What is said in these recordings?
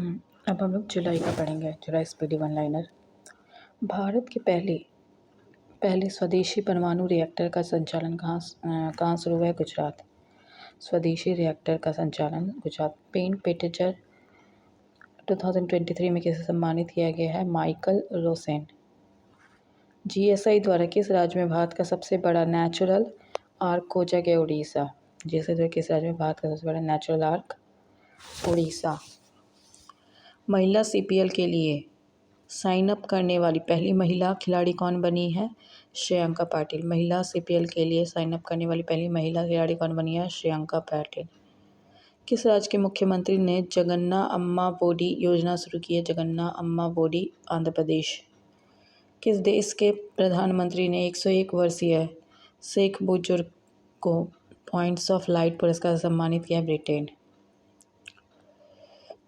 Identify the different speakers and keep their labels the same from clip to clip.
Speaker 1: अब हम लोग जुलाई का पढ़ेंगे। जुलाई स्पीडी वन लाइनर। भारत के पहले स्वदेशी परमाणु रिएक्टर का संचालन कहाँ शुरू हुआ है? गुजरात। स्वदेशी रिएक्टर का संचालन गुजरात। पेन पेटेचर 2023 में किसे सम्मानित किया गया है? Michael Rosen. जीएसआई द्वारा किस राज्य में भारत का सबसे बड़ा नेचुरल आर्क खोजा गया? उड़ीसा। जीएसआई द्वारा किस राज्य में भारत का सबसे बड़ा नेचुरल आर्क? उड़ीसा। महिला सीपीएल के लिए साइन अप करने वाली पहली महिला खिलाड़ी कौन बनी है? श्रेयांका पाटिल। महिला सीपीएल के लिए साइन अप करने वाली पहली महिला खिलाड़ी कौन बनी है? श्रेयांका पाटिल। किस राज्य के मुख्यमंत्री ने जगन्ना अम्मा बोडी योजना शुरू की है? जगन्ना अम्मा बोडी, आंध्र प्रदेश। किस देश के प्रधानमंत्री ने 101 वर्षीय शेख बुजुर्ग को पॉइंट्स ऑफ लाइट पुरस्कार से सम्मानित किया है? ब्रिटेन।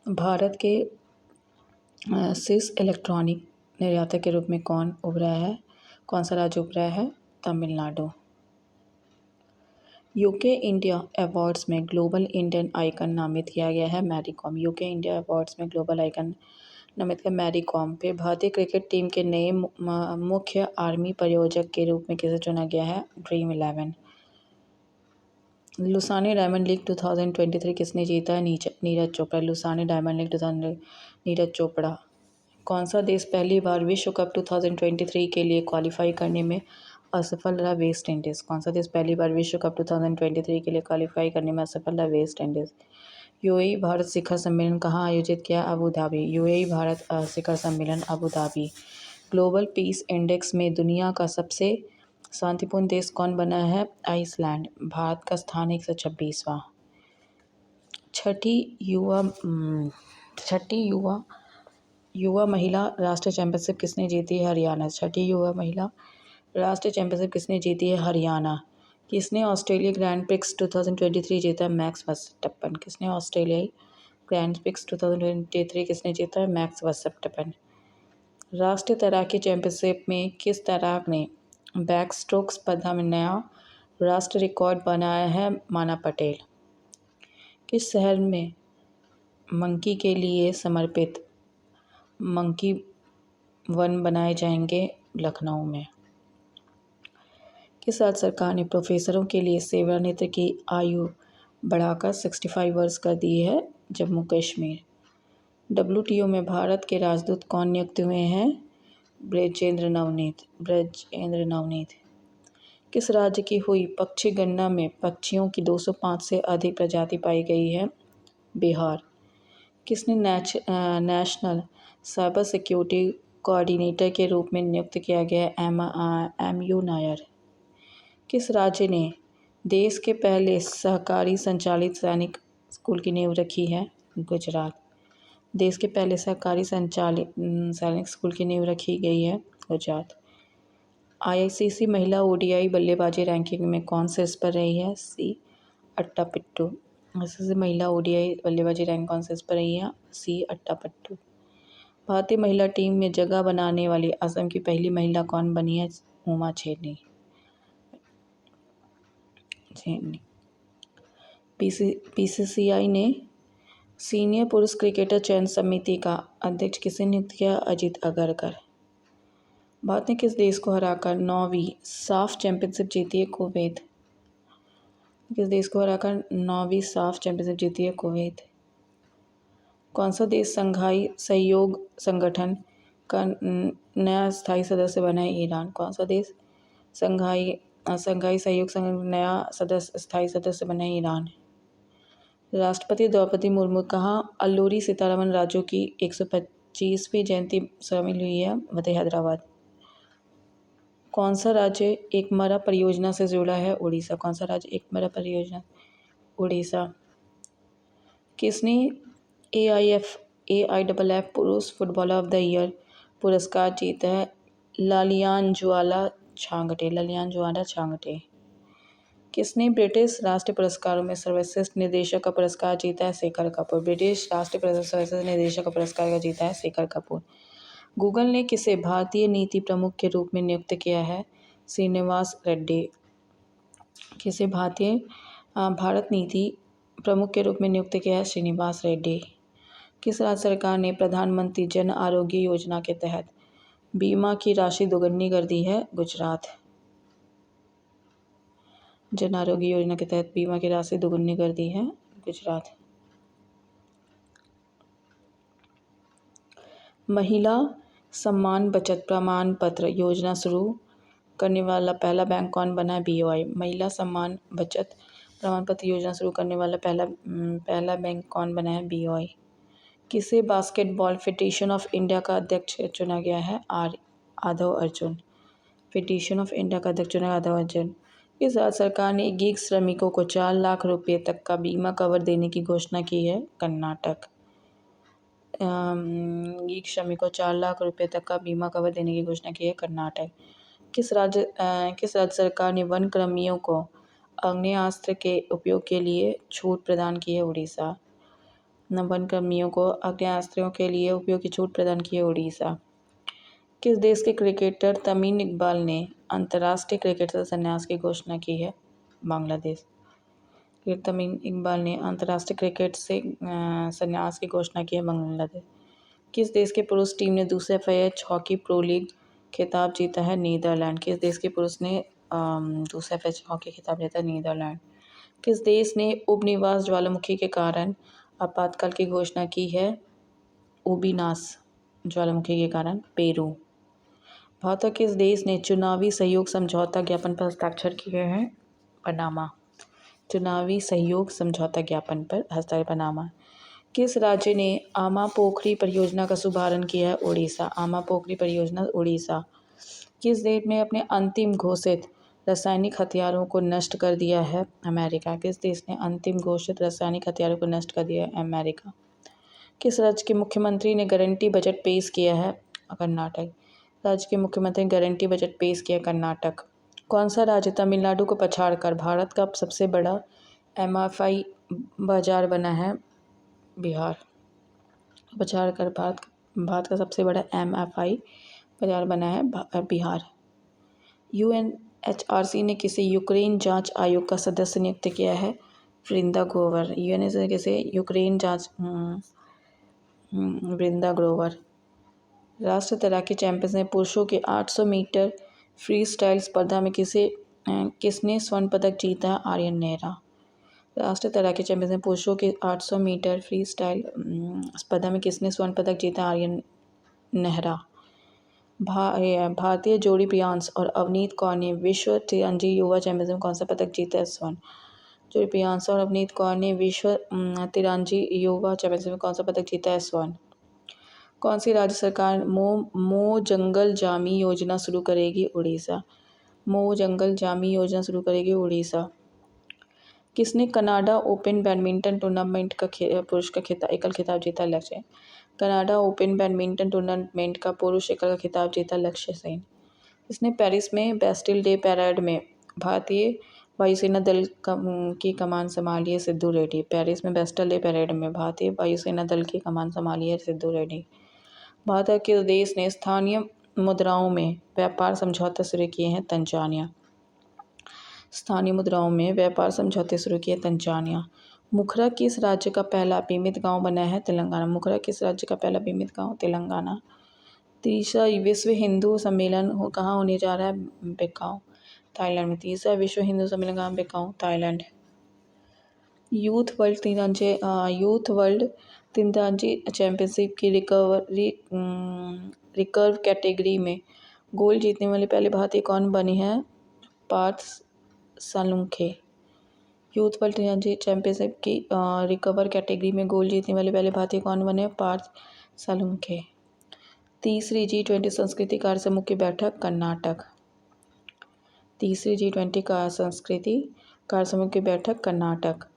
Speaker 1: भारत के शीर्ष इलेक्ट्रॉनिक निर्यातक के रूप में कौन उभरा है? कौन सा राज्य उभरा है? तमिलनाडु। यूके इंडिया अवार्ड्स में ग्लोबल इंडियन आइकन नामित किया गया है? Mary Kom. UK India awards में ग्लोबल आइकन नामित किया मैरी कॉम। फिर भारतीय क्रिकेट टीम के नए मुख्य आर्मी प्रायोजक के रूप में किसे चुना गया है? ड्रीम 11। लुसाने डायमंड लीग 2023 किसने जीता है? Neeraj Chopra. Lausanne diamond league 2023 Neeraj Chopra. कौन सा देश पहली बार विश्व कप 2023 के लिए क्वालिफाई करने में असफल रहा? West Indies. कौन सा देश पहली बार विश्व कप 2023 के लिए क्वालिफाई करने में असफल रहा? West Indies. यूएई भारत शिखर सम्मेलन कहाँ आयोजित किया? Abu Dhabi. यूएई भारत शिखर सम्मेलन Abu Dhabi. Global peace index में दुनिया का सबसे शांतिपूर्ण देश कौन बना है? आइसलैंड। भारत का स्थान 126वां। छठी युवा महिला राष्ट्रीय चैंपियनशिप किसने जीती है? हरियाणा। छठी युवा महिला राष्ट्रीय चैंपियनशिप किसने जीती है? हरियाणा। किसने ऑस्ट्रेलिया ग्रैंड प्रिक्स 2023 जीता? Max Verstappen. किसने ऑस्ट्रेलियाई ग्रैंड प्रिक्स 2023 किसने जीता है? Max Verstappen. राष्ट्रीय तैराकी चैंपियनशिप में किस तैराक ने बैक स्ट्रोक स्पर्धा में नया राष्ट्रीय रिकॉर्ड बनाया है? माना पटेल। किस शहर में मंकी के लिए समर्पित मंकी वन बनाए जाएंगे? लखनऊ में। किस राज्य सरकार ने प्रोफेसरों के लिए सेवानिवृत्ति की आयु बढ़ाकर 65 वर्ष कर दी है? जम्मू कश्मीर। डब्ल्यूटीओ में भारत के राजदूत कौन नियुक्त हुए हैं? ब्रजेंद्र नवनीत। किस राज्य की हुई पक्षी गणना में पक्षियों की 205 से अधिक प्रजाति पाई गई है? बिहार। किसने नेशनल साइबर सिक्योरिटी कोऑर्डिनेटर के रूप में नियुक्त किया गया है? MU नायर। किस राज्य ने देश के पहले सहकारी संचालित सैनिक स्कूल की नींव रखी है? गुजरात। देश के पहले सहकारी संचालित सैनिक स्कूल की नींव रखी गई है? गुजरात। आईसीसी महिला ओडीआई बल्लेबाजी रैंकिंग में कौन से इस पर रही है? सी अट्टापिट्टू। आईसीसी महिला ओडीआई बल्लेबाजी रैंक कौन से इस पर रही है? सी अट्टापिट्टू। भारतीय महिला टीम में जगह बनाने वाली असम की पहली महिला कौन बनी है? उमा छेनी। बीसीसीआई ने सीनियर पुरुष क्रिकेटर चयन समिति का अध्यक्ष किसे नियुक्त किया? अजित अगरकर। भारत ने किस देश को हराकर 9वीं साफ चैंपियनशिप जीती है? कुवैत। किस देश को हराकर 9वीं साफ चैंपियनशिप जीती है? कुवैत। कौन सा देश शंघाई सहयोग संगठन का नया स्थायी सदस्य बना है? ईरान। कौन सा देश शंघाई सहयोग संगठन नया स्थायी सदस्य बना है? ईरान। राष्ट्रपति द्रौपदी मुर्मू कहाँ अल्लूरी सीतारमन राजू की 125वीं जयंती शामिल हुई है? हैदराबाद। कौन सा राज्य एकमरा परियोजना से जुड़ा है? उड़ीसा। कौन सा राज्य एकमरा परियोजना? उड़ीसा। किसने AIFF पुरुष फुटबॉलर ऑफ द ईयर पुरस्कार जीता है? ललियानजुआला छांगटे। किसने ब्रिटिश राष्ट्रीय पुरस्कारों में सर्वश्रेष्ठ निर्देशक का पुरस्कार जीता है? शेखर कपूर। ब्रिटिश राष्ट्रीय सर्वश्रेष्ठ निर्देशक का पुरस्कार जीता है शेखर कपूर। गूगल ने किसे भारतीय नीति प्रमुख के रूप में नियुक्त किया है? श्रीनिवास रेड्डी। किसे भारत नीति प्रमुख के रूप में नियुक्त किया है? श्रीनिवास रेड्डी। किस राज्य सरकार ने प्रधानमंत्री जन आरोग्य योजना के तहत बीमा की राशि दोगुनी कर दी है? गुजरात। जन आरोग्य योजना के तहत बीमा की राशि दोगुनी कर दी है गुजरात। महिला सम्मान बचत प्रमाण पत्र योजना शुरू करने वाला पहला बैंक कौन बना है? BOI। महिला सम्मान बचत प्रमाण पत्र योजना शुरू करने वाला पहला बैंक कौन बना है? BOI। किसे बास्केटबॉल फेडरेशन ऑफ इंडिया का अध्यक्ष चुना गया है? आदव अर्जुन। फेडरेशन ऑफ इंडिया का अध्यक्ष चुना आदव अर्जुन। इस राज्य सरकार ने गीग श्रमिकों को 4 लाख रुपए तक का बीमा कवर देने की घोषणा की है? कर्नाटक। गीग श्रमिकों को 4 लाख रुपए तक का बीमा कवर देने की घोषणा की है? कर्नाटक। किस राज्य सरकार ने वन कर्मियों को आग्नेयास्त्र के उपयोग के लिए छूट प्रदान की है? उड़ीसा। वन कर्मियों को आग्नेयास्त्रों के लिए उपयोग की छूट प्रदान की है? उड़ीसा। किस देश के क्रिकेटर तमीम इकबाल ने अंतर्राष्ट्रीय क्रिकेट से संन्यास की घोषणा की है? बांग्लादेश। तमीम इकबाल ने अंतर्राष्ट्रीय क्रिकेट से संन्यास की घोषणा की है? बांग्लादेश। किस देश के पुरुष टीम ने दूसरे FIH हॉकी प्रो लीग खिताब जीता है? नीदरलैंड। किस देश के पुरुष ने दूसरा FIH हॉकी खिताब जीता है? नीदरलैंड। किस देश ने उपनिवास ज्वालामुखी के कारण आपातकाल की घोषणा की है? उबिनास ज्वालामुखी के कारण? पेरू। भारत का किस देश ने चुनावी सहयोग समझौता ज्ञापन पर हस्ताक्षर किए हैं? पनामा। चुनावी सहयोग समझौता ज्ञापन पर हस्ताक्षर पनामा। किस राज्य ने आमा पोखरी परियोजना का शुभारंभ किया है? उड़ीसा। आमा पोखरी परियोजना उड़ीसा। किस देश ने अपने अंतिम घोषित रासायनिक हथियारों को नष्ट कर दिया है? अमेरिका। किस देश ने अंतिम घोषित रासायनिक हथियारों को नष्ट कर दिया है? अमेरिका। किस राज्य के मुख्यमंत्री ने गारंटी बजट पेश किया है? कर्नाटक। राज्य के मुख्यमंत्री ने गारंटी बजट पेश किया? कर्नाटक। कौन सा राज्य तमिलनाडु को पछाड़कर भारत का सबसे बड़ा MFI बाजार बना है? बिहार। पछाड़कर भारत का सबसे बड़ा MFI बाजार बना है बिहार। UNHRC ने किसे यूक्रेन जांच आयोग का सदस्य नियुक्त किया है? वृंदा ग्रोवर। UNHRC ने किसे यूक्रेन जांच वृंदा ग्रोवर। राष्ट्रीय तैराकी चैंपियनशिप में पुरुषों के 800 मीटर फ्री स्टाइल स्पर्धा में किसने स्वर्ण पदक जीता? आर्यन नेहरा। राष्ट्रीय तैराकी चैंपियनशिप में पुरुषों के 800 मीटर फ्री स्टाइल स्पर्धा में किसने स्वर्ण पदक जीता? आर्यन नेहरा। भारतीय जोड़ी प्रियांश और अवनीत कौर ने विश्व तिरंजी युवा चैंपियनशिप में कौन सा पदक जीता है? स्वर्ण। जोड़ी प्रियांश और अवनीत कौर ने विश्व तिरंजी युवा चैंपियनशिप में कौन सा पदक जीता है? स्वर्ण। कौन सी राज्य सरकार मो जंगल जामी योजना शुरू करेगी? उड़ीसा। मो जंगल जामी योजना शुरू करेगी? उड़ीसा। किसने कनाडा ओपन बैडमिंटन टूर्नामेंट का पुरुष का एकल खिताब जीता? लक्ष्य। कनाडा ओपन बैडमिंटन टूर्नामेंट का पुरुष एकल का खिताब जीता? लक्ष्य सेन। इसने पेरिस में बेस्टिल डे पैरेड में भारतीय वायुसेना दल की कमान संभाली है? सिद्धू रेड्डी। पेरिस में बेस्टिल डे पैरेड में भारतीय वायुसेना दल की कमान संभाली है? सिद्धू रेड्डी। भारत के किस देश ने स्थानीय मुद्राओं में व्यापार समझौते शुरू किए हैं? तंजानिया। स्थानीय मुद्राओं में व्यापार समझौते शुरू किए? तंजानिया। मुखरा किस राज्य का पहला बीमित गांव बना है? तेलंगाना। मुखरा किस राज्य का पहला बीमित गांव? तेलंगाना। तीसरा विश्व हिंदू सम्मेलन कहाँ होने जा रहा है? बेकाओ, थाईलैंड में। तीसरा विश्व हिंदू सम्मेलन कहाँ? बेकाओ, थाईलैंड। यूथ वर्ल्ड तीरंदाजी चैंपियनशिप की रिकर्व कैटेगरी में गोल्ड जीतने वाले पहले भारतीय कौन बने हैं? पार्थ सालुंखे। यूथ वर्ल्ड तीरंदाजी चैंपियनशिप की रिकवर कैटेगरी में गोल्ड जीतने वाले पहले भारतीय कौन बने? पार्थ सालुंखे। तीसरी G20 संस्कृति कार्य समूह की बैठक? कर्नाटक। तीसरी G20 संस्कृति कार्य समूह की बैठक? कर्नाटक।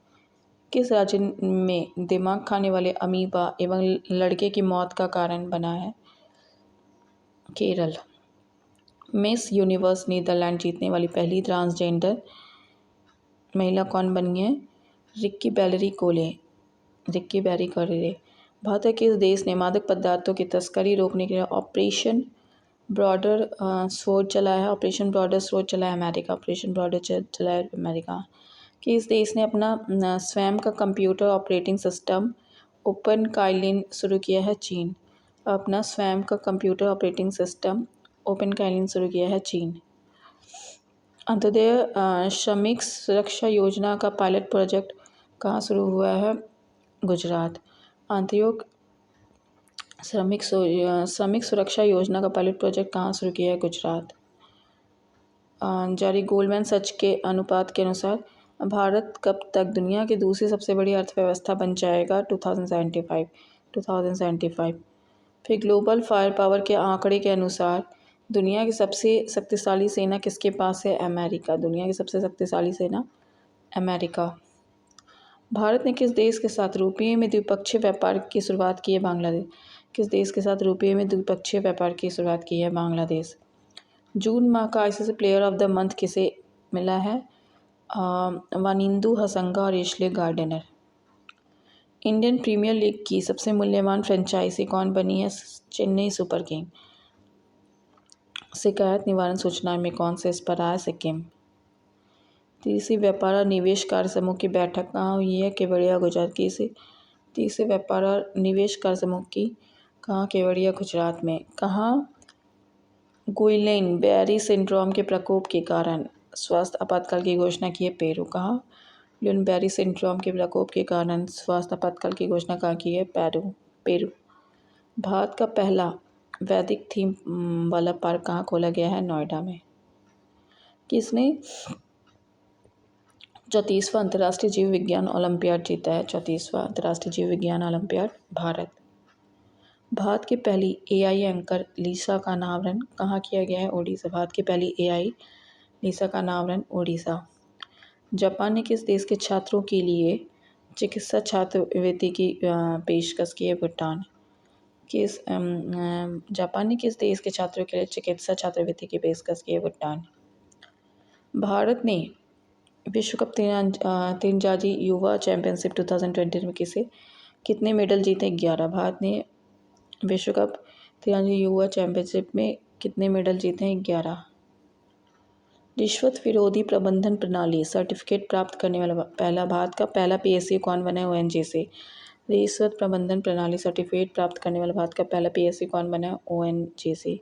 Speaker 1: किस राज्य में दिमाग खाने वाले अमीबा एवं लड़के की मौत का कारण बना है? केरल। मिस यूनिवर्स नीदरलैंड जीतने वाली पहली ट्रांसजेंडर महिला कौन बनी है? रिक्की बैरी कोले। भारत के किस देश ने मादक पदार्थों की तस्करी रोकने के लिए ऑपरेशन ब्रॉडर स्वॉर्ड चलाया है? ऑपरेशन ब्रॉडर स्वॉर्ड चलाया अमेरिका। ऑपरेशन ब्रॉडर चलाया अमेरिका। किस देश ने अपना स्वयं का computer operating system open Kaelin शुरू किया है चीन। अपना स्वयं का computer operating system open Kaelin शुरू किया है चीन। अंत्योदय श्रमिक सुरक्षा योजना का पायलट प्रोजेक्ट कहाँ शुरू हुआ है? गुजरात। अंत्योदय श्रमिक सुरक्षा योजना का पायलट प्रोजेक्ट कहाँ शुरू किया है? गुजरात। जारी गोल्डमैन सच के अनुपात के अनुसार भारत कब तक दुनिया की दूसरी सबसे बड़ी अर्थव्यवस्था बन जाएगा? 2075। फिर ग्लोबल फायर पावर के आंकड़े के अनुसार दुनिया की सबसे शक्तिशाली सेना किसके पास है? अमेरिका। दुनिया की सबसे शक्तिशाली सेना अमेरिका। भारत ने किस देश के साथ रुपये में द्विपक्षीय व्यापार की शुरुआत की है? बांग्लादेश। किस देश के साथ रुपये में द्विपक्षीय व्यापार की शुरुआत की है? बांग्लादेश। जून माह का ICC player of the month किसे मिला है? वानिंदु हसंगा और Ashleigh Gardner. Indian Premier League की सबसे मूल्यवान फ्रेंचाइजी कौन बनी है? Chennai super king. शिकायत निवारण सूचना में कौन से इस पर आया? सिक्किम। तीसरी व्यापार और निवेश कार्य समूह की बैठक कहाँ हुई है? केवड़िया गुजरात की। तीसरे व्यापार और निवेश कार्य समूह की कहाँ? केवड़िया गुजरात में। कहाँ गुइलेन बेरी सिंड्रोम के प्रकोप के कारण स्वास्थ्य आपातकाल की घोषणा की है? पेरू। कहाँ गुइलेन बेरी सिंड्रोम के प्रकोप के कारण स्वास्थ्य आपातकाल की घोषणा कहाँ की है? पेरू। भारत का पहला वैदिक थीम वाला पार्क कहाँ खोला गया है? नोएडा में। किसने 34वां अंतर्राष्ट्रीय जीव विज्ञान ओलंपियाड जीता है? 34वां अंतर्राष्ट्रीय जीव विज्ञान ओलंपियाड भारत की पहली एआई एंकर लीसा का अनावरण कहाँ किया गया है? ओडिशा। भारत की पहली एआई लीसा का अनावरण ओडिशा। जापान ने किस देश के छात्रों के लिए चिकित्सा छात्रवृत्ति की पेशकश की है? भूटान। जापान ने किस देश के छात्रों के लिए चिकित्सा छात्रवृत्ति की पेशकश की है? भूटान। भारत ने विश्व कप तीरंदाजी युवा चैंपियनशिप 2020 में कितने मेडल जीते? 11। भारत ने विश्व कप तीरंदाजी युवा चैंपियनशिप में कितने मेडल जीते हैं? 11। रिश्वत विरोधी प्रबंधन प्रणाली सर्टिफिकेट प्राप्त करने वाला भारत का पहला पीएसयू कौन बना है? ओएनजीसी। रिश्वत प्रबंधन प्रणाली सर्टिफिकेट प्राप्त करने वाला भारत का पहला पीएसयू कौन बना है? ओएनजीसी।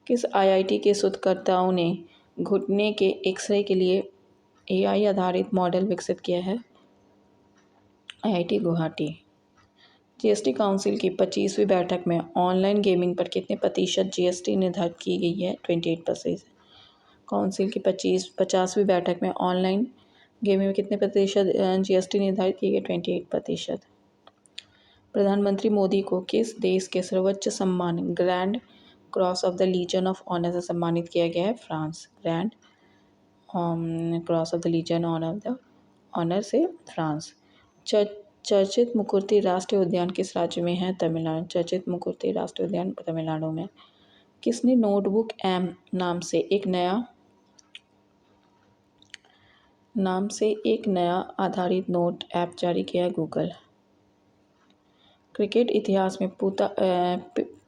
Speaker 1: किस आईआईटी के शोधकर्ताओं ने घुटने के एक्सरे के लिए एआई आधारित मॉडल विकसित किया है? आईआईटी गुवाहाटी। जीएसटी काउंसिल की 25वीं बैठक में ऑनलाइन गेमिंग पर कितने प्रतिशत जीएसटी निर्धारित की गई है? 28%। काउंसिल की 50वीं बैठक में ऑनलाइन गेमिंग में कितने प्रतिशत जीएसटी निर्धारित की गई? 28%। प्रधानमंत्री मोदी को किस देश के सर्वोच्च सम्मान Grand Cross of the Legion of Honour से सम्मानित किया गया है? France. Grand Cross of the Legion Honour से फ्रांस। चर्चित मुकुर्ती राष्ट्रीय उद्यान किस राज्य में है? तमिलनाडु। चर्चित मुकुर्ती राष्ट्रीय उद्यान तमिलनाडु में। किसने नोटबुक एम नाम से एक नया आधारित नोट ऐप जारी किया? गूगल। क्रिकेट इतिहास में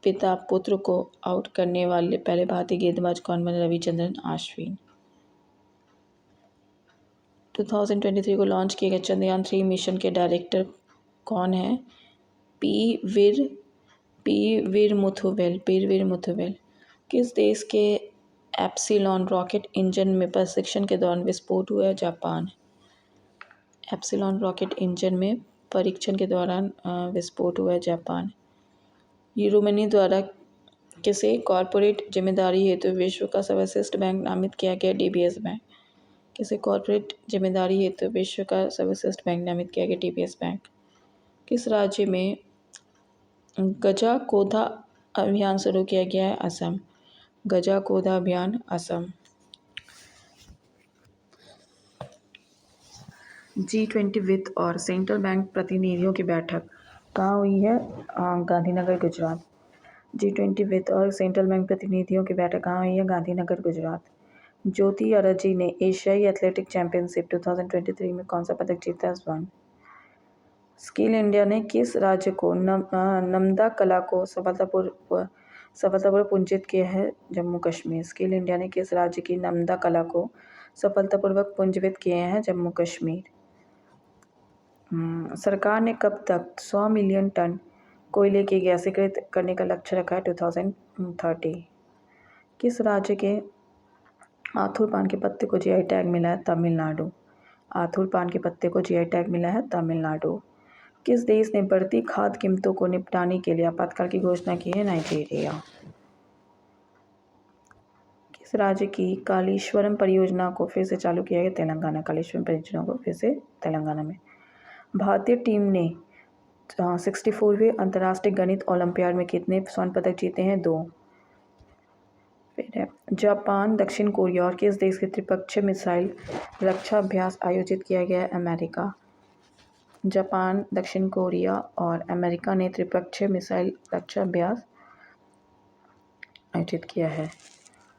Speaker 1: पिता पुत्र को आउट करने वाले पहले भारतीय गेंदबाज कौन बने? रविचंद्रन अश्विन। 2023 को लॉन्च किए गए चंद्रयान 3 मिशन के डायरेक्टर कौन है? पी वीर मुथुवेल। किस देश के एप्सिलॉन रॉकेट इंजन में परीक्षण के दौरान विस्फोट हुआ? जापान। एप्सिलॉन रॉकेट इंजन में परीक्षण के दौरान विस्फोट हुआ? जापान। यूरोमनी द्वारा किसे कॉरपोरेट जिम्मेदारी हेतु विश्व का सर्वश्रेष्ठ बैंक नामित किया गया? DBS bank. किसे कॉरपोरेट जिम्मेदारी हेतु विश्व का सर्वश्रेष्ठ बैंक नामित किया गया? DBS bank. किस राज्य में गजा कोधा अभियान शुरू किया गया है? असम। गजा कोधा अभियान असम। G20 वित्त और सेंट्रल बैंक प्रतिनिधियों की बैठक कहाँ हुई है? गांधीनगर गुजरात। G20 वित्त और सेंट्रल बैंक प्रतिनिधियों की बैठक कहाँ हुई है? गांधीनगर गुजरात। ज्योति अरजी ने एशियाई एथलेटिक चैंपियनशिप 2023 में कौन सा पदक जीता? स्वर्ण। स्किल इंडिया ने किस राज्य को नमदा कला को सफलतापूर्वक पुंजित किया है? जम्मू कश्मीर। स्किल इंडिया ने किस राज्य की नमदा कला को सफलतापूर्वक पुंजीकृत किए हैं? जम्मू कश्मीर। सरकार ने कब तक 100 मिलियन टन कोयले की गैसीकृत करने का लक्ष्य रखा है? 2030। किस राज्य के आथुर पान के पत्ते को जीआई टैग मिला है? तमिलनाडु। आथुर पान के पत्ते को जीआई टैग मिला है तमिलनाडु। किस देश ने बढ़ती खाद्य कीमतों को निपटाने के लिए आपातकाल की घोषणा की है? नाइजीरिया। किस राज्य की कालीश्वरम परियोजना को फिर से चालू किया गया? तेलंगाना। कालीश्वरम परियोजना को फिर से तेलंगाना में। भारतीय टीम ने 64वें अंतर्राष्ट्रीय गणित ओलंपियाड में कितने स्वर्ण पदक जीते हैं? 2। फिर है जापान, दक्षिण कोरिया और किस देश के त्रिपक्षीय मिसाइल रक्षा अभ्यास आयोजित किया गया है? अमेरिका। जापान, दक्षिण कोरिया और अमेरिका ने त्रिपक्षीय मिसाइल रक्षा अभ्यास आयोजित किया है।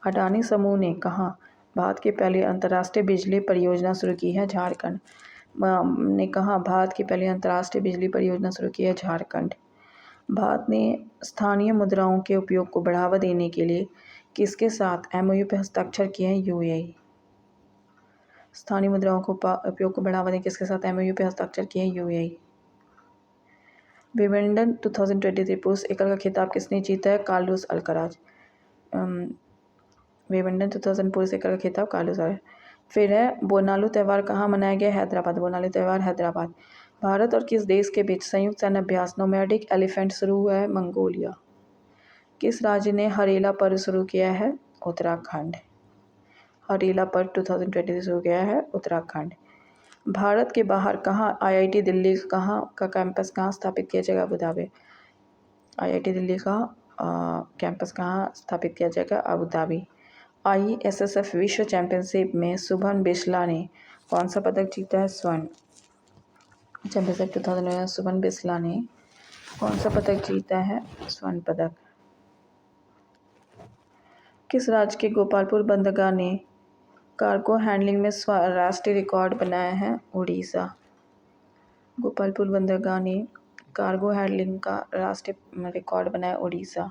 Speaker 1: अडानी समूह ने कहाँ भारत की पहली अंतर्राष्ट्रीय बिजली परियोजना शुरू की है? झारखंड ने कहा भारत की पहली अंतर्राष्ट्रीय बिजली परियोजना शुरू की है? झारखंड। भारत ने स्थानीय मुद्राओं के उपयोग को बढ़ावा देने के लिए किसके साथ एमओयू पर हस्ताक्षर किए हैं? यूएई। स्थानीय मुद्राओं को उपयोग को बढ़ावा देने किसके साथ एमओयू पर हस्ताक्षर किए हैं? यूएई। विंबलडन 2023 पुरुष एकल का खिताब किसने जीता है? Carlos Alcaraz. विंबलडन 2000 पुरुष एकल का खिताब कार्लोस अल्कराज। फिर है बोनालू त्यौहार कहाँ मनाया गया? हैदराबाद। बोनालू त्यौहार हैदराबाद। भारत और किस देश के बीच संयुक्त सैन्य अभ्यास नोमैडिक एलिफेंट शुरू हुआ है? मंगोलिया। किस राज्य ने हरेला पर्व शुरू किया है? उत्तराखंड। हरेला पर्व 2023 शुरू किया है उत्तराखंड। भारत के बाहर कहाँ आईआईटी दिल्ली कहाँ का कैंपस कहाँ स्थापित किया जाएगा? Abu Dhabi. आईआईटी दिल्ली का कैंपस कहाँ स्थापित किया जाएगा? Abu Dhabi. ISSF विश्व चैंपियनशिप में शुभम बिस्ला ने कौन सा पदक जीता है? स्वर्ण। चैंपियनशिप 2011 शुभम बिस्ला ने कौन सा पदक जीता है? स्वर्ण पदक। किस राज्य के गोपालपुर बंदरगाह ने कार्गो हैंडलिंग में राष्ट्रीय रिकॉर्ड बनाया है? उड़ीसा। गोपालपुर बंदरगाह ने कार्गो हैंडलिंग का राष्ट्रीय रिकॉर्ड बनाया? उड़ीसा।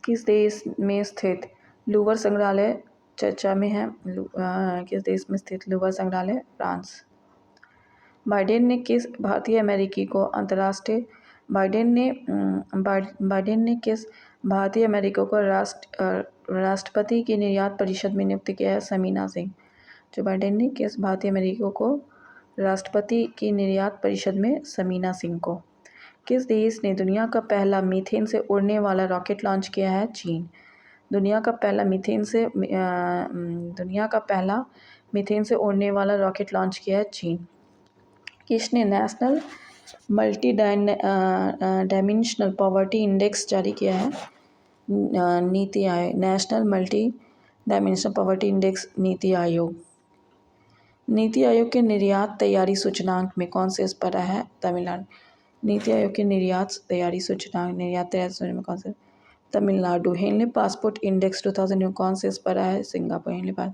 Speaker 1: किस देश में स्थित लूवर संग्रहालय चर्चा में है? किस देश में स्थित लूवर संग्रहालय? फ्रांस। बाइडेन ने किस भारतीय अमेरिकी को अंतर्राष्ट्रीय बाइडेन ने किस भारतीय अमेरिकी को राष्ट्रपति की निर्यात परिषद में नियुक्त किया है? समीना सिंह। जो बाइडेन ने किस भारतीय अमेरिकी को राष्ट्रपति की निर्यात परिषद में? समीना सिंह को। किस देश ने दुनिया का पहला मीथेन से उड़ने वाला रॉकेट लॉन्च किया है? चीन। दुनिया का पहला मीथेन से उड़ने वाला रॉकेट लॉन्च किया है? चीन। किसने national multi dimensional poverty index जारी किया है? NITI Aayog. National multi dimensional poverty index NITI Aayog. NITI Aayog के निर्यात तैयारी सूचकांक में कौन से स्थान पर है? तमिलनाडु। नीति आयोग के निर्यात तैयारी सूचकांक में कौन से? तमिलनाडु। हेनले पासपोर्ट इंडेक्स 2000 में कौन से स्थान पर है? सिंगापुर।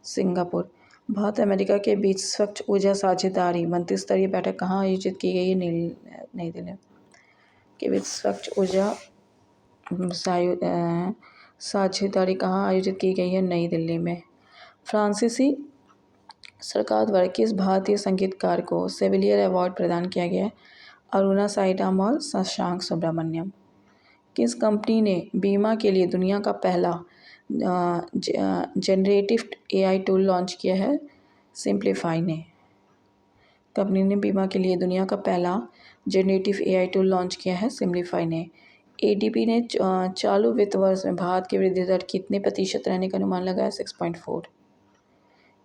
Speaker 1: सिंगापुर। भारत अमेरिका के बीच स्वच्छ ऊर्जा साझेदारी मंत्रिस्तरीय बैठक कहाँ आयोजित की गई है? नई दिल्ली के बीच स्वच्छ ऊर्जा साझेदारी कहाँ आयोजित की गई है? नई दिल्ली में। फ्रांसीसी सरकार द्वारा किस भारतीय संगीतकार को सेविलियर अवार्ड प्रदान किया गया है? अरुणा साईराम और शशांक सुब्रमण्यम। किस कंपनी ने बीमा के लिए दुनिया का पहला जनरेटिव AI टूल लॉन्च किया है? सिंप्लीफाई ने। कंपनी ने बीमा के लिए दुनिया का पहला जनरेटिव AI टूल लॉन्च किया है? सिंप्लीफाई ने। ADB ने चालू वित्त वर्ष में भारत की वृद्धि दर कितने प्रतिशत रहने का अनुमान लगाया? 6.4।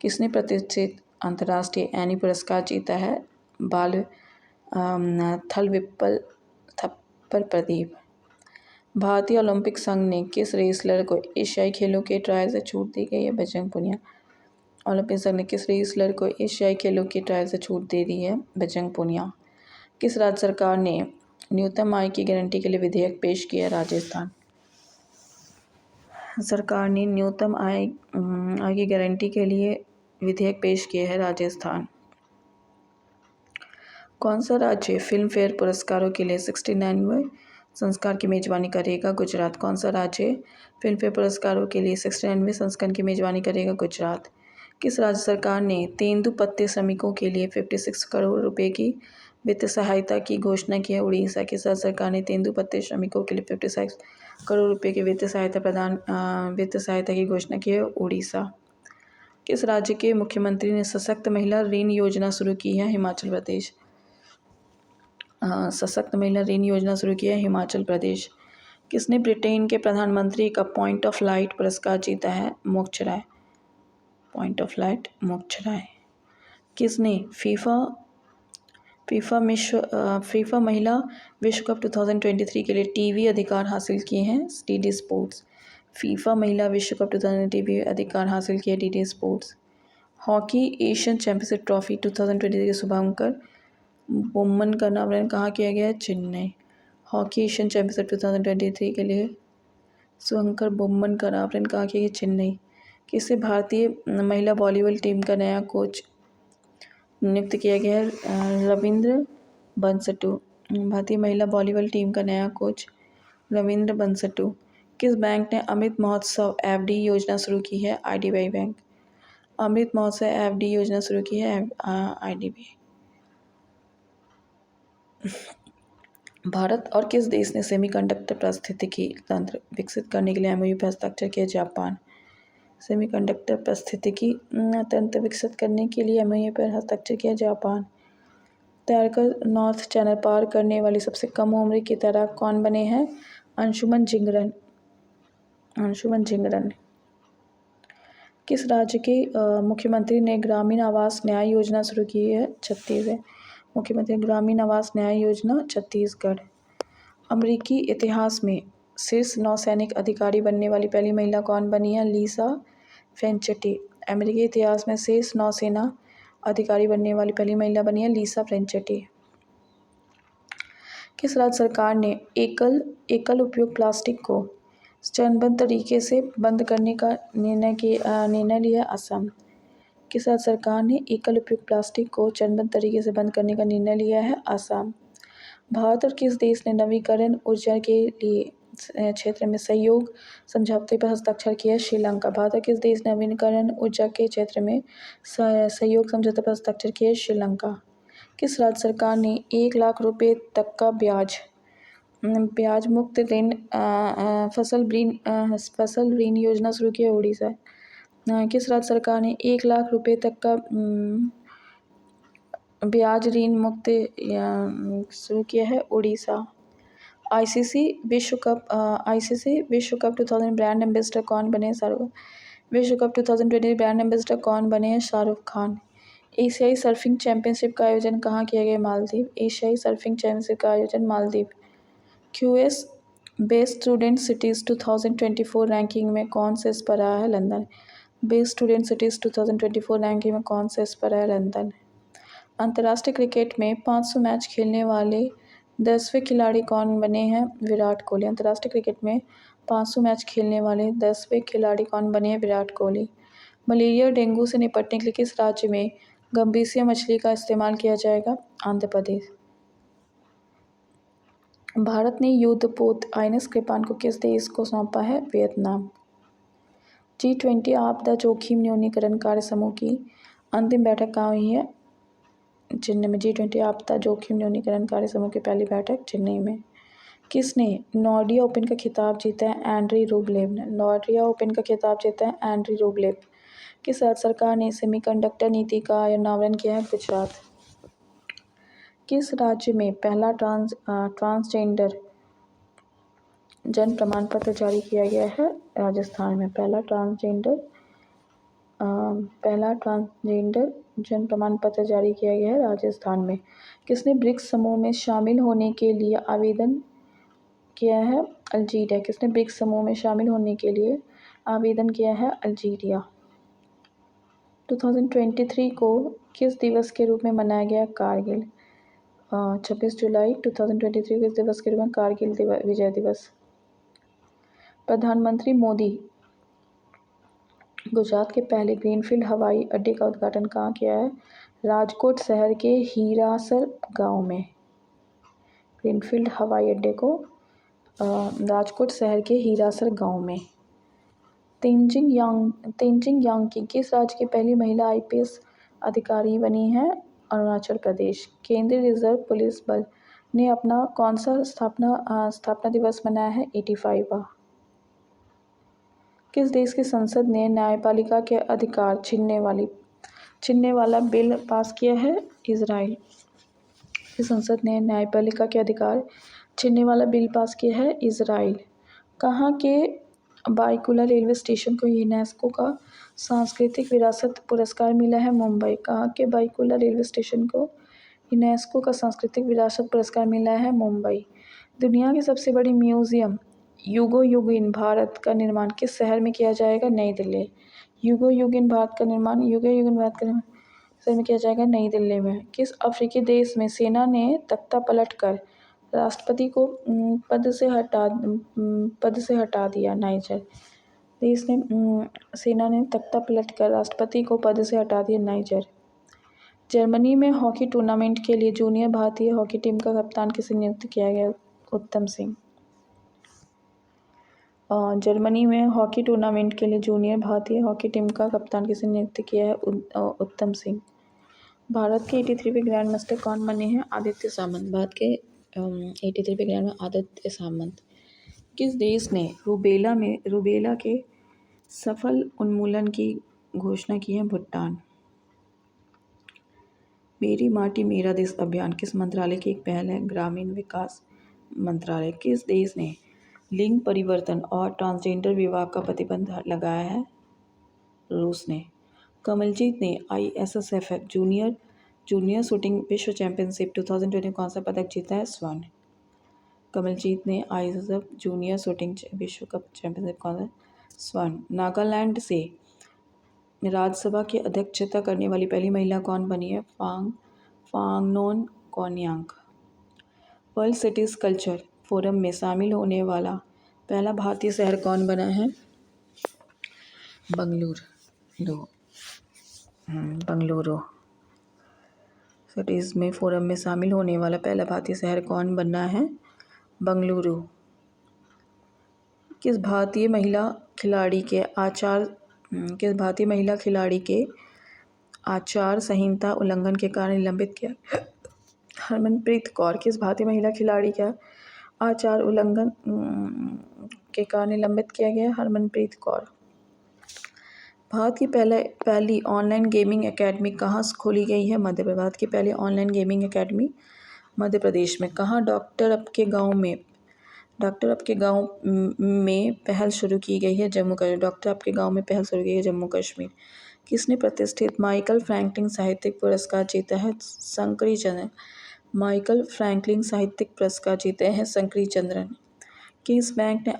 Speaker 1: किसने प्रतिष्ठित अंतर्राष्ट्रीय एनी पुरस्कार जीता है? बाल थल थप्पर प्रदीप। भारतीय ओलंपिक संघ ने किस रेसलर को एशियाई खेलों के ट्रायल से छूट दी गई है? बजरंग पुनिया। ओलंपिक संघ ने किस रेसलर को एशियाई खेलों की ट्रायल से छूट दे दी है? बजरंग पुनिया। किस राज्य सरकार ने न्यूनतम आय की गारंटी के लिए विधेयक पेश किया? राजस्थान। सरकार ने न्यूनतम आय की गारंटी के लिए विधेयक पेश किया है? राजस्थान। कौन सा राज्य फिल्म फेयर पुरस्कारों के लिए 69वें संस्करण की मेजबानी करेगा? गुजरात। कौन सा राज्य फिल्म फेयर पुरस्कारों के लिए 69वें संस्करण की मेजबानी करेगा? गुजरात। किस राज्य सरकार ने तेंदुपत्ते श्रमिकों के लिए 56 करोड़ रुपए की वित्त सहायता की घोषणा की है? उड़ीसा। किस राज्य सरकार ने तेंदुपत्ते श्रमिकों के लिए 56 करोड़ रुपए की वित्त सहायता की घोषणा की है? उड़ीसा। किस राज्य के मुख्यमंत्री ने सशक्त महिला ऋण योजना शुरू की है? हिमाचल प्रदेश। सशक्त महिला ऋण योजना शुरू की है हिमाचल प्रदेश। किसने ब्रिटेन के प्रधानमंत्री का पॉइंट ऑफ लाइट पुरस्कार जीता है? मोक्ष राय। पॉइंट ऑफ लाइट मोक्ष राय। किसने फीफा महिला विश्व कप 2023 के लिए टीवी अधिकार हासिल किए हैं? DD sports. फीफा महिला विश्व कप 2023 टीवी अधिकार हासिल किए DD sports. Hockey Asian championship trophy 2023 के शुभांकर बोम्मन का नामकरण कहाँ किया गया है? चेन्नई। हॉकी एशियन चैंपियनशिप 2023 के लिए शुभंकर बोम्मन का नामकरण कहाँ किया गया? चेन्नई। किसे भारतीय महिला वॉलीबॉल टीम का नया कोच नियुक्त किया गया है? रविंद्र बंसटू। भारतीय महिला वॉलीबॉल टीम का नया कोच रविंद्र बंसटू। किस बैंक ने अमृत महोत्सव एफडी योजना शुरू की है? IDBI bank. Amrit Mahotsav FD योजना शुरू की है आईडीबीआई। भारत और किस देश ने सेमीकंडक्टर पारिस्थितिकी तंत्र विकसित करने के लिए एमओयू पर हस्ताक्षर किया? जापान। सेमीकंडक्टर पारिस्थितिकी तंत्र विकसित करने के लिए एमओयू पर हस्ताक्षर किया? जापान। तैरकर नॉर्थ चैनल पार करने वाली सबसे कम उम्र के तैराक कौन बने हैं? अंशुमन जिंगरन। अंशुमन जिंगरन। किस राज्य के मुख्यमंत्री ने ग्रामीण आवास न्याय योजना शुरू की है? छत्तीसगढ़। मुख्यमंत्री ग्रामीण आवास न्याय योजना छत्तीसगढ़। अमेरिकी इतिहास में शीर्ष नौसैनिक अधिकारी बनने वाली पहली महिला कौन बनी है? लीसा फ्रेंचेटी। अमेरिकी इतिहास में शीर्ष नौसेना अधिकारी बनने वाली पहली महिला बनी है लीसा फ्रेंचेटी। किस राज्य सरकार ने एकल उपयोग प्लास्टिक को चरणबद्ध तरीके से बंद करने का निर्णय लिया? असम। किस राज्य सरकार ने एकल उपयोग प्लास्टिक को चरणबद्ध तरीके से बंद करने का निर्णय लिया है? असम। भारत और किस देश ने नवीकरण ऊर्जा के लिए क्षेत्र में सहयोग समझौते पर हस्ताक्षर किया? श्रीलंका। भारत और किस देश ने नवीकरण ऊर्जा के क्षेत्र में सहयोग समझौते पर हस्ताक्षर किया? श्रीलंका। किस राज्य सरकार ने 1 लाख रुपए तक का ब्याज मुक्त ऋण फसल ऋण योजना शुरू की है? उड़ीसा। किस राज्य सरकार ने 1 लाख रुपए तक का ब्याज ऋण मुक्त शुरू किया है? उड़ीसा। आईसीसी विश्व कप 2000 ब्रांड एम्बेसडर कौन बने? विश्व कप 2020 ब्रांड एम्बेसडर कौन बने हैं? शाहरुख खान। एशियाई सर्फिंग चैंपियनशिप का आयोजन कहाँ किया गया? मालदीव। एशियाई सर्फिंग चैंपियनशिप का आयोजन Maldives. QS best student cities 2024 ranking में कौन से इस पर रहा है? London. Best student cities 2024 ranking में कौन से इस पर है? लंदन। अंतर्राष्ट्रीय क्रिकेट में 500 मैच खेलने वाले 10वें खिलाड़ी कौन बने हैं? विराट कोहली। अंतर्राष्ट्रीय क्रिकेट में 500 मैच खेलने वाले 10वें खिलाड़ी कौन बने हैं? विराट कोहली। मलेरिया और डेंगू से निपटने के लिए किस राज्य में गम्बीसिया मछली का इस्तेमाल किया जाएगा? आंध्र प्रदेश। भारत ने युद्धपोत आईएनएस कृपाण को किस देश को सौंपा है? वियतनाम। G20 आपदा जोखिम न्यूनीकरण कार्य समूह की अंतिम बैठक कहाँ हुई है? चेन्नई में। G20 आपदा जोखिम न्यूनीकरण कार्य समूह की पहली बैठक चेन्नई में। किसने नॉर्डिया ओपन का खिताब जीता है? एंड्री रूबलेव ने। नॉर्डिया ओपन का खिताब जीता है एंड्री रूबलेव। किस राज्य सरकार ने सेमीकंडक्टर नीति का अनावरण किया है? गुजरात। किस राज्य में पहला ट्रांसजेंडर जन्म प्रमाण पत्र जारी किया गया है? राजस्थान में। पहला ट्रांसजेंडर जन्म प्रमाण पत्र जारी किया गया है राजस्थान में। किसने ब्रिक्स समूह में शामिल होने के लिए आवेदन किया है? अल्जीरिया। किसने ब्रिक्स समूह में शामिल होने के लिए आवेदन किया है? अल्जीरिया। 2023 को किस दिवस के रूप में मनाया गया? कारगिल। 26 जुलाई 2023 किस दिवस के रूप में? कारगिल विजय दिवस। प्रधानमंत्री मोदी गुजरात के पहले ग्रीनफील्ड हवाई अड्डे का उद्घाटन कहाँ किया है? राजकोट शहर के हीरासर गांव में। ग्रीनफील्ड हवाई अड्डे को राजकोट शहर के हीरासर गांव में। तेंजिंग यांकी किस राज्य की पहली महिला आईपीएस अधिकारी बनी है? अरुणाचल प्रदेश। केंद्रीय रिजर्व पुलिस बल ने अपना कौन सा स्थापना दिवस मनाया है? 85वां। किस देश की संसद ने न्यायपालिका के अधिकार छीनने वाला बिल पास किया है? इजराइल की संसद ने न्यायपालिका के अधिकार छीनने वाला बिल पास किया है? इजराइल। कहाँ के बायकुला रेलवे स्टेशन को यूनेस्को का सांस्कृतिक विरासत पुरस्कार मिला है? मुंबई। कहाँ के बायकुला रेलवे स्टेशन को यूनेस्को का सांस्कृतिक विरासत पुरस्कार मिला है? मुंबई। दुनिया की सबसे बड़ी म्यूजियम युगो युगीन भारत का निर्माण किस शहर में किया जाएगा? नई दिल्ली। युगो युगीन भारत का निर्माण शहर में किया जाएगा? नई दिल्ली में। किस अफ्रीकी देश में सेना ने तख्ता पलटकर राष्ट्रपति को पद से हटा दिया? नाइजर देश ने सेना ने तख्ता पलटकर राष्ट्रपति को पद से हटा दिया? नाइजर। जर्मनी में हॉकी टूर्नामेंट के लिए जूनियर भारतीय हॉकी टीम का कप्तान किसे नियुक्त किया गया? उत्तम सिंह। जर्मनी में हॉकी टूर्नामेंट के लिए जूनियर भारतीय हॉकी टीम का कप्तान किसे नियुक्त किया है? उत्तम सिंह। भारत के 83वें ग्रैंड मास्टर कौन बने हैं? आदित्य सामंत। भारत के 83वें ग्रैंड में आदित्य सामंत। किस देश ने रूबेला के सफल उन्मूलन की घोषणा की है? भूटान। मेरी माटी मेरा देश अभियान किस मंत्रालय की एक पहल है? ग्रामीण विकास मंत्रालय। किस देश ने लिंग परिवर्तन और ट्रांसजेंडर विवाह का प्रतिबंध लगाया है? रूस ने। कमलजीत ने ISSF जूनियर शूटिंग विश्व चैंपियनशिप 2020 कौन सा पदक जीता है? स्वर्ण। कमलजीत ने ISSF जूनियर शूटिंग विश्व कप चैंपियनशिप कौन सा? स्वर्ण। नागालैंड से राज्यसभा की अध्यक्षता करने वाली पहली महिला कौन बनी है? Phangnon Konyak. World cities culture forum में शामिल होने वाला पहला भारतीय शहर कौन बना है? बंगलुरु। सिटीज में फोरम में शामिल होने वाला पहला भारतीय शहर कौन बना है? बंगलुरु। किस भारतीय महिला खिलाड़ी के आचार संहिता उल्लंघन के कारण निलंबित किया? हरमनप्रीत कौर। किस भारतीय महिला खिलाड़ी का आचार उल्लंघन के कारण निलंबित किया गया? हरमनप्रीत कौर। भारत की पहली ऑनलाइन गेमिंग एकेडमी कहाँ खोली गई है? मध्य प्रदेश। भारत की पहली online gaming academy Madhya Pradesh में। कहाँ डॉक्टर आपके गांव में पहल शुरू की गई है? जम्मू कश्मीर। डॉक्टर आपके गांव में पहल शुरू की है? जम्मू कश्मीर। किसने प्रतिष्ठित माइकल फ्रैंकलिन साहित्यिक पुरस्कार जीता है? शंकरी चंद्रन। माइकल फ्रैंकलिन साहित्यिक पुरस्कार जीते हैं शंकरी चंद्रन। किस बैंक ने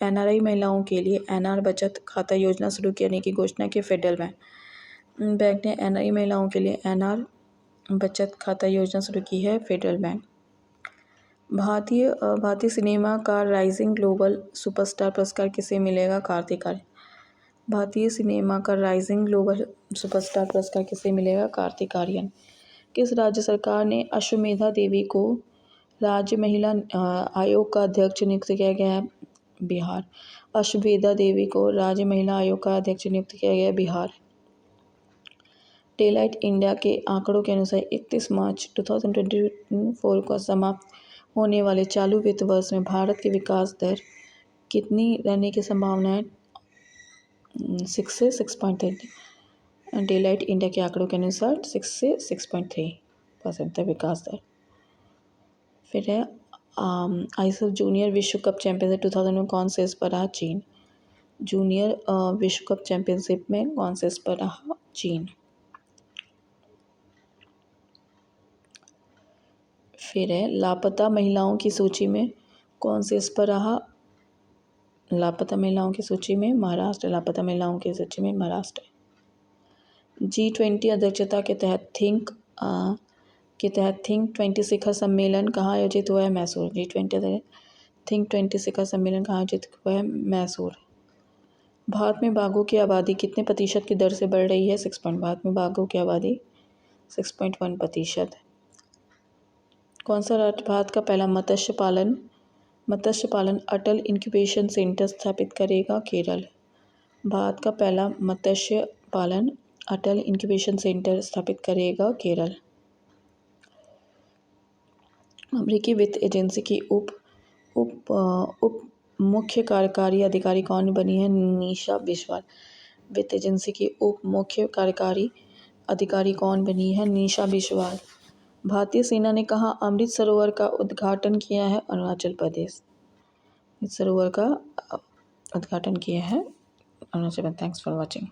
Speaker 1: NRI महिलाओं के लिए NR बचत खाता योजना शुरू करने की घोषणा की? फेडरल बैंक ने NRI महिलाओं के लिए NR बचत खाता योजना शुरू की है? Federal bank. भारतीय सिनेमा का राइजिंग ग्लोबल सुपरस्टार पुरस्कार किसे मिलेगा? कार्तिक आर्यन। भारतीय सिनेमा का राइजिंग ग्लोबल सुपरस्टार पुरस्कार किसे मिलेगा? कार्तिक आर्यन। किस राज्य सरकार ने अश्वमेधा देवी को राज्य महिला आयोग का अध्यक्ष नियुक्त किया गया है? बिहार। अश्वमेधा देवी को राज्य महिला आयोग का अध्यक्ष नियुक्त किया गया है? बिहार। डेलाइट इंडिया के आंकड़ों के अनुसार 31 मार्च 2024 को समाप्त होने वाले चालू वित्त वर्ष में भारत की विकास दर कितनी रहने की संभावना है? 6 से 6.3। डेलाइट इंडिया के आंकड़ों के अनुसार 6 से 6.3% विकास दर। फिर है ISSF जूनियर विश्व कप चैंपियनशिप 2000 में कौन से पर रहा? चीन। जूनियर विश्व कप चैंपियनशिप में कौन से पर रहा? चीन। फिर है लापता महिलाओं की सूची में कौन से पर रहा? लापता महिलाओं की सूची में महाराष्ट्र। लापता महिलाओं की सूची में महाराष्ट्र। G20 अध्यक्षता के तहत थिंक 20 शिखर सम्मेलन कहाँ आयोजित हुआ है? मैसूर। G20 थिंक 20 शिखर सम्मेलन कहाँ आयोजित हुआ है? मैसूर। भारत में बाघों की आबादी कितने प्रतिशत की दर से बढ़ रही है? 6 पॉइंट। भारत में बाघों की आबादी 6.1%। कौन सा राज्य भारत का पहला मत्स्य पालन मत्स्य पालन अटल इंक्यूबेशन सेंटर स्थापित करेगा केरल। भारत का पहला मत्स्य पालन अटल इंक्यूबेशन सेंटर स्थापित करेगा केरल। अमेरिकी वित्त एजेंसी की उप मुख्य कार्यकारी अधिकारी कौन बनी है? निशा बिस्वाल। वित्त एजेंसी की उप मुख्य कार्यकारी अधिकारी कौन बनी है? निशा बिस्वाल। भारतीय सेना ने कहाँ अमृत सरोवर का उद्घाटन किया है? अरुणाचल प्रदेश। इस सरोवर का उद्घाटन किया है Arunachal Pradesh. Thanks for watching.